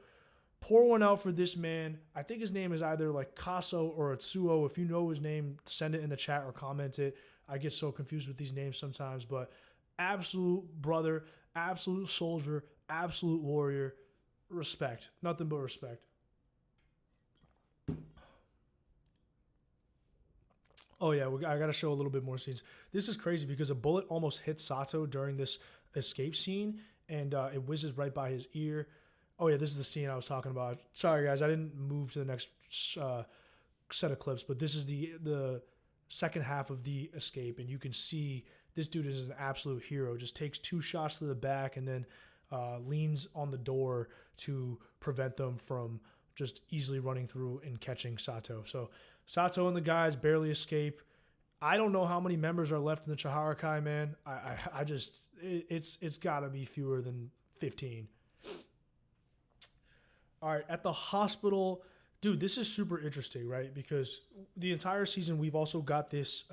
pour one out for this man. I think his name is either like Kaso or Atsuo. If you know his name, send it in the chat or comment it. I get so confused with these names sometimes, but absolute brother, absolute soldier, absolute warrior. Respect. Nothing but respect. Oh, yeah, I got to show a little bit more scenes. This is crazy because a bullet almost hit Sato during this escape scene, and it whizzes right by his ear. Oh, yeah, this is the scene I was talking about. Sorry, guys, I didn't move to the next set of clips, but this is the second half of the escape, and you can see this dude is an absolute hero. Just takes 2 shots to the back and then leans on the door to prevent them from just easily running through and catching Sato. So Sato and the guys barely escape. I don't know how many members are left in the Chaharkai, man. I just, it's got to be fewer than 15. All right, at the hospital, dude, this is super interesting, right? Because the entire season, we've also got this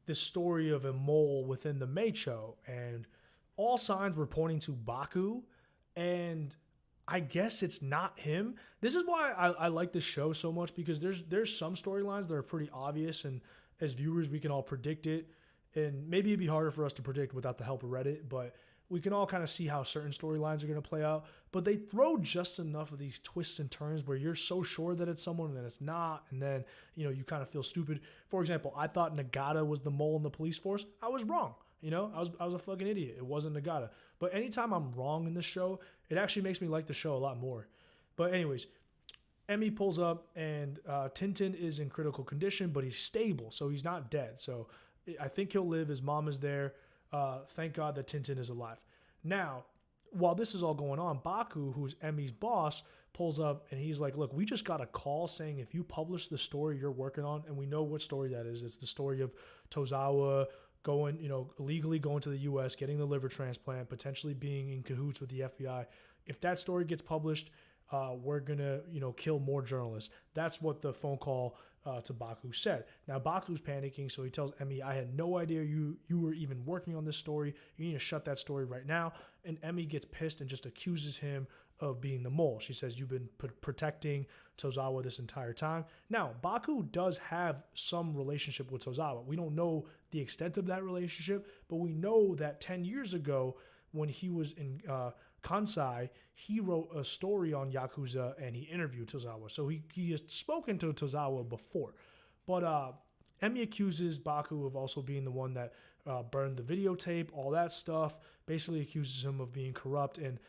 this story of a mole within the Meicho, and all signs were pointing to Baku, and I guess it's not him. This is why I like this show so much, because there's some storylines that are pretty obvious, and as viewers, we can all predict it. And maybe it'd be harder for us to predict without the help of Reddit, but we can all kind of see how certain storylines are going to play out. But they throw just enough of these twists and turns where you're so sure that it's someone and then it's not, and then you kind of feel stupid. For example, I thought Nagata was the mole in the police force. I was wrong. I was a fucking idiot. It wasn't Nagata. But anytime I'm wrong in this show, it actually makes me like the show a lot more. But anyways, Emmy pulls up, and Tintin is in critical condition, but he's stable, so he's not dead. So I think he'll live. His mom is there. Thank God that Tintin is alive. Now, while this is all going on, Baku, who's Emmy's boss, pulls up, and he's like, look, we just got a call saying if you publish the story you're working on, and we know what story that is. It's the story of Tozawa going, illegally going to the U.S., getting the liver transplant, potentially being in cahoots with the FBI. If that story gets published, we're going to, kill more journalists. That's what the phone call to Baku said. Now, Baku's panicking, so he tells Emmy, I had no idea you were even working on this story. You need to shut that story right now. And Emmy gets pissed and just accuses him of being the mole. She says, you've been protecting Tozawa this entire time. Now, Baku does have some relationship with Tozawa. We don't know the extent of that relationship, but we know that 10 years ago, when he was in Kansai, he wrote a story on Yakuza and he interviewed Tozawa. So he has spoken to Tozawa before. But Emmy accuses Baku of also being the one that burned the videotape, all that stuff, basically accuses him of being corrupt. And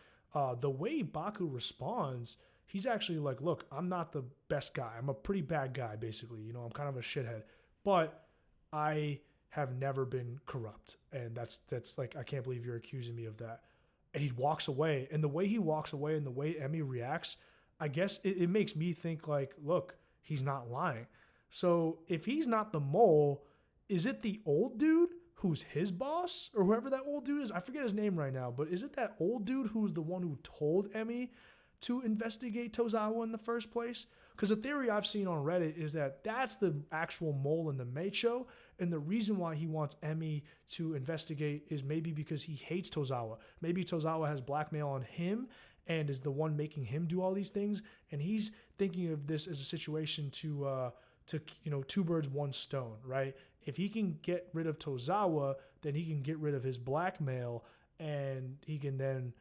the way Baku responds, he's actually like, look, I'm not the best guy. I'm a pretty bad guy, basically. I'm kind of a shithead. But I have never been corrupt. And that's like, I can't believe you're accusing me of that. And he walks away. And the way he walks away and the way Emmy reacts, I guess it makes me think like, look, he's not lying. So if he's not the mole, is it the old dude who's his boss? Or whoever that old dude is? I forget his name right now. But is it that old dude who's the one who told Emmy to investigate Tozawa in the first place? Because the theory I've seen on Reddit is that that's the actual mole in the Meicho, and the reason why he wants Emmy to investigate is maybe because he hates Tozawa. Maybe Tozawa has blackmail on him and is the one making him do all these things, and he's thinking of this as a situation to two birds, one stone, right? If he can get rid of Tozawa, then he can get rid of his blackmail, and he can then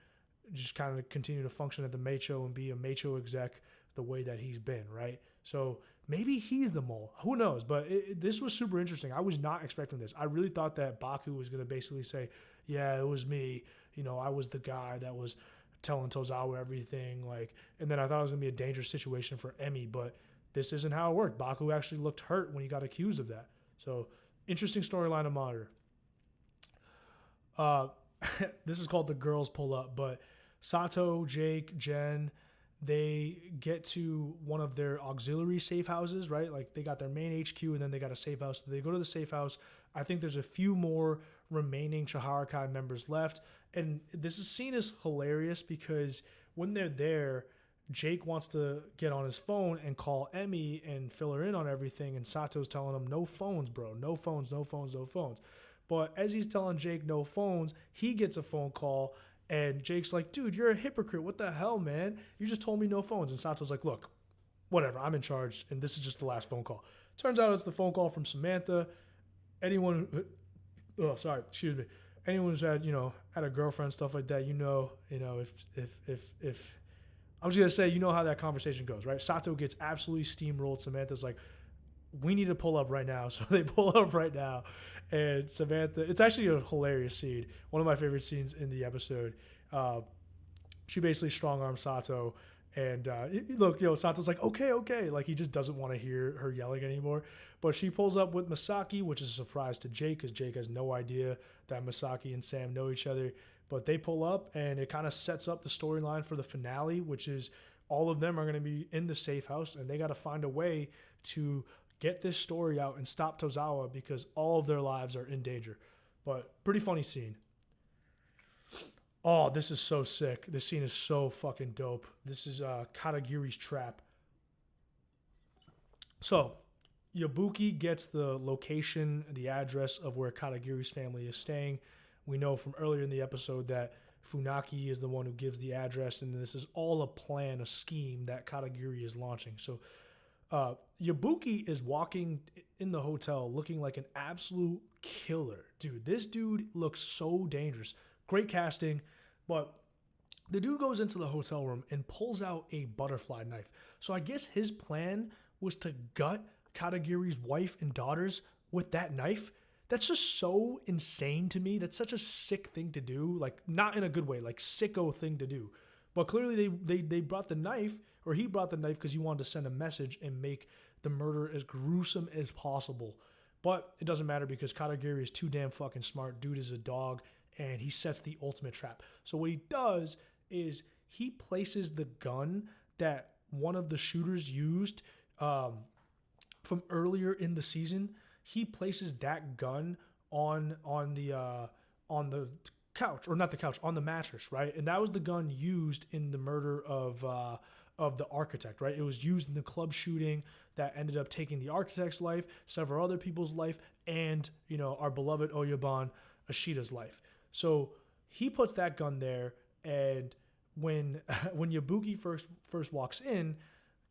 just kind of continue to function at the Meicho and be a Meicho exec the way that he's been, right? So maybe he's the mole. Who knows? But this was super interesting. I was not expecting this. I really thought that Baku was going to basically say, yeah, it was me. I was the guy that was telling Tozawa everything. And then I thought it was going to be a dangerous situation for Emmy, but this isn't how it worked. Baku actually looked hurt when he got accused of that. So interesting storyline to monitor. This is called The Girls Pull Up, but Sato, Jake, Jen, they get to one of their auxiliary safe houses, right? Like they got their main HQ and then they got a safe house. So they go to the safe house. I think there's a few more remaining Chaharkai members left. And this is seen as hilarious because when they're there, Jake wants to get on his phone and call Emmy and fill her in on everything. And Sato's telling him, no phones, bro. No phones, no phones, no phones. But as he's telling Jake no phones, he gets a phone call. And Jake's like, dude, you're a hypocrite. What the hell, man? You just told me no phones. And Sato's like, look, whatever. I'm in charge. And this is just the last phone call. Turns out it's the phone call from Samantha. Anyone who's had, had a girlfriend, stuff like that, if I'm just going to say, how that conversation goes, right? Sato gets absolutely steamrolled. Samantha's like, we need to pull up right now. So they pull up right now. And Samantha, it's actually a hilarious scene. One of my favorite scenes in the episode. She basically strong-arms Sato. And Sato's like, okay. Like, he just doesn't want to hear her yelling anymore. But she pulls up with Masaki, which is a surprise to Jake because Jake has no idea that Masaki and Sam know each other. But they pull up, and it kind of sets up the storyline for the finale, which is all of them are going to be in the safe house, and they got to find a way to get this story out and stop Tozawa because all of their lives are in danger. But pretty funny scene. Oh, this is so sick. This scene is so fucking dope. This is Kadirs Trap. So, Yabuki gets the location, the address of where Kadiri's family is staying. We know from earlier in the episode that Funaki is the one who gives the address, and this is all a plan, a scheme that Kadiri is launching. So, Yabuki is walking in the hotel looking like an absolute killer. Dude, this dude looks so dangerous. Great casting, but the dude goes into the hotel room and pulls out a butterfly knife. So I guess his plan was to gut Kadiri's wife and daughters with that knife. That's just so insane to me. That's such a sick thing to do. Like, not in a good way, like sicko thing to do. But clearly they brought the knife, or he brought the knife because he wanted to send a message and make the murder as gruesome as possible. But it doesn't matter because Kadiri is too damn fucking smart. Dude is a dog, and he sets the ultimate trap. So what he does is he places the gun that one of the shooters used from earlier in the season. He places that gun on the couch, or not the couch, on the mattress, right? And that was the gun used in the murder of the architect, right? It was used in the club shooting that ended up taking the architect's life, several other people's life, and our beloved Oyaban Ashida's life. So he puts that gun there, and when Yabuki first walks in,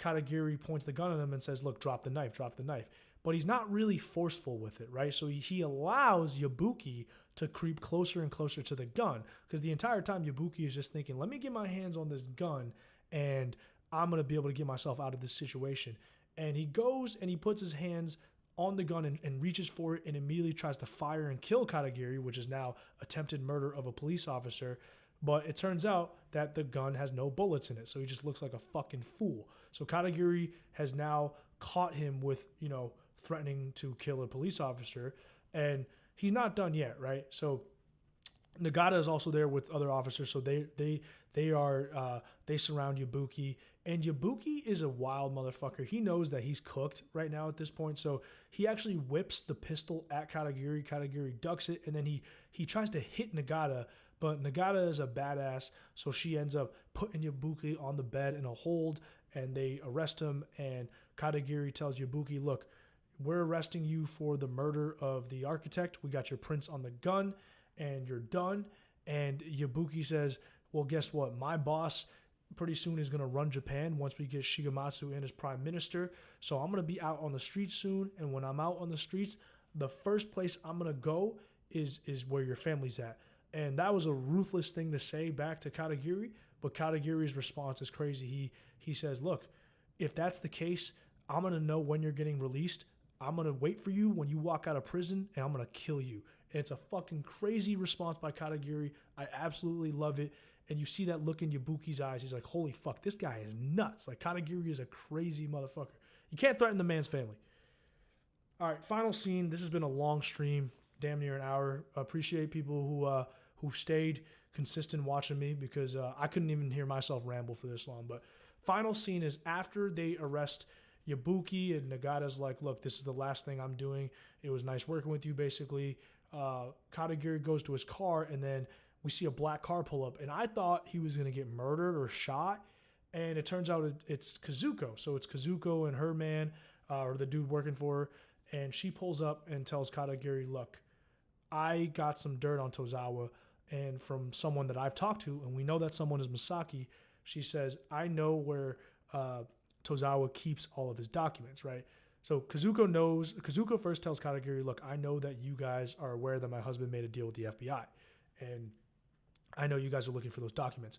Kadiri points the gun at him and says, "Look, drop the knife, drop the knife." But he's not really forceful with it, right? So he allows Yabuki to creep closer and closer to the gun, because the entire time Yabuki is just thinking, let me get my hands on this gun and I'm going to be able to get myself out of this situation. And he goes and he puts his hands on the gun and reaches for it and immediately tries to fire and kill Kadiri, which is now attempted murder of a police officer. But it turns out that the gun has no bullets in it, so he just looks like a fucking fool. So Kadiri has now caught him with, threatening to kill a police officer, and he's not done yet, right? So Nagata is also there with other officers, so they surround Yabuki, and Yabuki is a wild motherfucker. He knows that he's cooked right now at this point, so he actually whips the pistol at Kadiri. Kadiri ducks it, and then he tries to hit Nagata, but Nagata is a badass, so she ends up putting Yabuki on the bed in a hold, and they arrest him. And Kadiri tells Yabuki, look, we're arresting you for the murder of the architect. We got your prints on the gun, and you're done. And Yabuki says, well, guess what? My boss pretty soon is going to run Japan once we get Shigematsu in as prime minister. So I'm going to be out on the streets soon. And when I'm out on the streets, the first place I'm going to go is where your family's at. And that was a ruthless thing to say back to Kadiri. But Kadagiri's response is crazy. He says, look, if that's the case, I'm going to know when you're getting released. I'm going to wait for you when you walk out of prison, and I'm going to kill you. And it's a fucking crazy response by Kadagiri. I absolutely love it. And you see that look in Yabuki's eyes. He's like, holy fuck, this guy is nuts. Like, Kadagiri is a crazy motherfucker. You can't threaten the man's family. All right, final scene. This has been a long stream, damn near an hour. I appreciate people who stayed consistent watching me, because I couldn't even hear myself ramble for this long. But final scene is after they arrest Yabuki, and Nagata's like, look, this is the last thing I'm doing. It was nice working with you, basically. Kadagiri goes to his car, and then we see a black car pull up. And I thought he was going to get murdered or shot. And it turns out it's Kazuko. So it's Kazuko and her man, or the dude working for her. And she pulls up and tells Kadagiri, look, I got some dirt on Tozawa, and from someone that I've talked to, and we know that someone is Masaki. She says, I know where Tozawa keeps all of his documents, right? So Kazuko first tells Kadagiri, look, I know that you guys are aware that my husband made a deal with the FBI, and I know you guys are looking for those documents.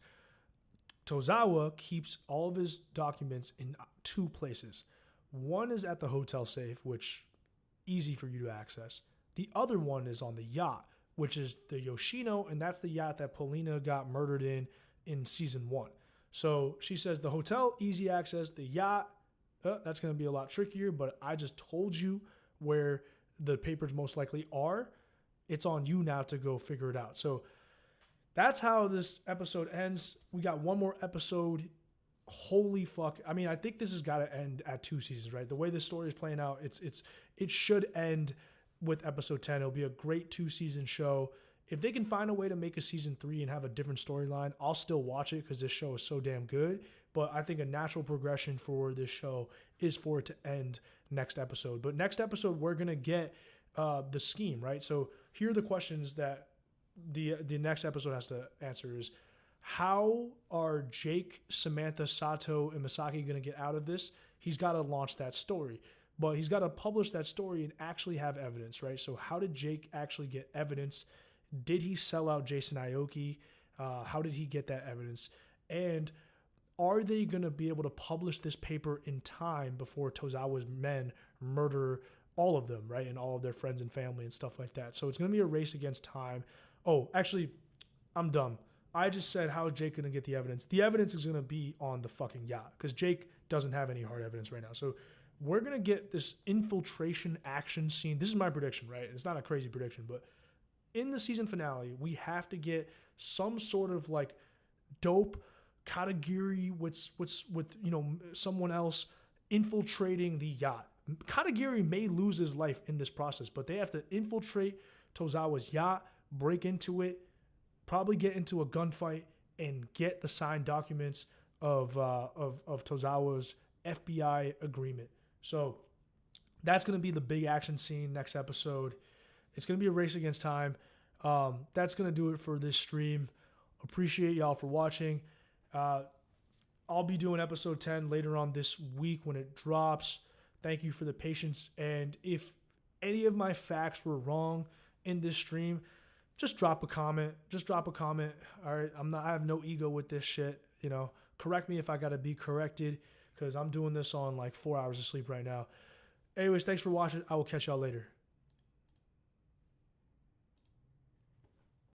Tozawa keeps all of his documents in two places. One is at the hotel safe, which easy for you to access. The other one is on the yacht, which is the Yoshino, and that's the yacht that Polina got murdered in season 1. So she says the hotel, easy access. The yacht, that's going to be a lot trickier, but I just told you where the papers most likely are. It's on you now to go figure it out. So that's how this episode ends. We got one more episode. Holy fuck. I mean, I think this has got to end at 2 seasons, right? The way this story is playing out, it should end with episode 10. It'll be a great 2-season show. If they can find a way to make a season 3 and have a different storyline, I'll still watch it because this show is so damn good. But I think a natural progression for this show is for it to end next episode. But next episode, we're going to get the scheme, right? So here are the questions that the next episode has to answer is, how are Jake, Samantha, Sato, and Masaki going to get out of this? He's got to launch that story. But he's got to publish that story and actually have evidence, right? So how did Jake actually get evidence? Did he sell out Jason Aoki? How did he get that evidence? And are they going to be able to publish this paper in time before Tozawa's men murder all of them, right? And all of their friends and family and stuff like that. So it's going to be a race against time. Oh, actually, I'm dumb. I just said, how is Jake going to get the evidence? The evidence is going to be on the fucking yacht because Jake doesn't have any hard evidence right now. So we're going to get this infiltration action scene. This is my prediction, right? It's not a crazy prediction, but in the season finale, we have to get some sort of like dope Kadagiri with someone else infiltrating the yacht. Kadagiri may lose his life in this process, but they have to infiltrate Tozawa's yacht, break into it, probably get into a gunfight, and get the signed documents of Tozawa's FBI agreement. So that's going to be the big action scene next episode. It's going to be a race against time. That's going to do it for this stream. Appreciate y'all for watching. I'll be doing episode 10 later on this week when it drops. Thank you for the patience. And if any of my facts were wrong in this stream, just drop a comment. All right. I have no ego with this shit. Correct me if I got to be corrected, because I'm doing this on like 4 hours of sleep right now. Anyways, thanks for watching. I will catch y'all later.